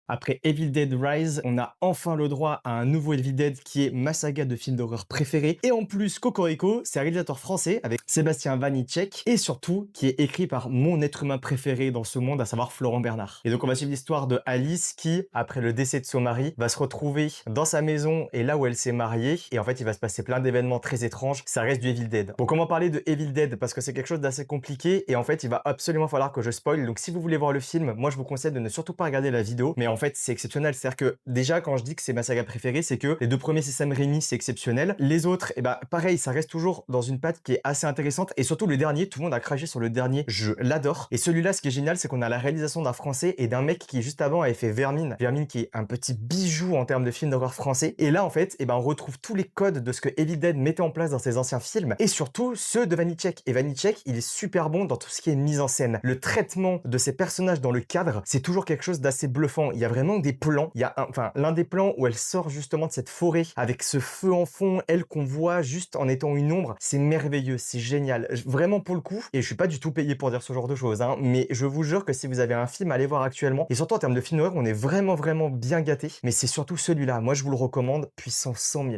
Après Evil Dead Rise, on a enfin le droit à un nouveau Evil Dead qui est ma saga de films d'horreur préférée. Et en plus, Cocorico, c'est un réalisateur français avec Sébastien Vanitschek et surtout qui est écrit par mon être humain préféré dans ce monde, à savoir Florent Bernard. Et donc on va suivre l'histoire de Alice qui, après le décès de son mari, va se retrouver dans sa maison et là où elle s'est mariée. Et en fait, il va se passer plein d'événements très étranges. Ça reste du Evil Dead. Bon, comment parler de Evil Dead? Parce que c'est quelque chose d'assez compliqué et en fait, il va absolument falloir que je spoil. Donc si vous voulez voir le film, moi je vous conseille de ne surtout pas regarder la vidéo. Mais en fait, c'est exceptionnel. C'est-à-dire que déjà, quand je dis que c'est ma saga préférée, c'est que les deux premiers, c'est Sam Raimi, c'est exceptionnel. Les autres, eh ben, pareil, ça reste toujours dans une patte qui est assez intéressante. Et surtout, le dernier, tout le monde a craché sur le dernier. Je l'adore. Et celui-là, ce qui est génial, c'est qu'on a la réalisation d'un Français et d'un mec qui, juste avant, avait fait Vermine. Vermine qui est un petit bijou en termes de film d'horreur français. Et là, en fait, eh ben, on retrouve tous les codes de ce que Evil Dead mettait en place dans ses anciens films. Et surtout, ceux de Vanitschek. Et Vanitschek, il est super bon dans tout ce qui est mise en scène. Le traitement de ces personnages dans le cadre, c'est toujours quelque chose d'assez bluffant. Il y a vraiment des plans. Il y a l'un des plans où elle sort justement de cette forêt avec ce feu en fond, elle qu'on voit juste en étant une ombre. C'est merveilleux, c'est génial. Vraiment pour le coup. Et je suis pas du tout payé pour dire ce genre de choses, hein. Mais je vous jure que si vous avez un film à aller voir actuellement, et surtout en termes de film d'horreur, on est vraiment bien gâté. Mais c'est surtout celui-là. Moi, je vous le recommande puissance 100 000.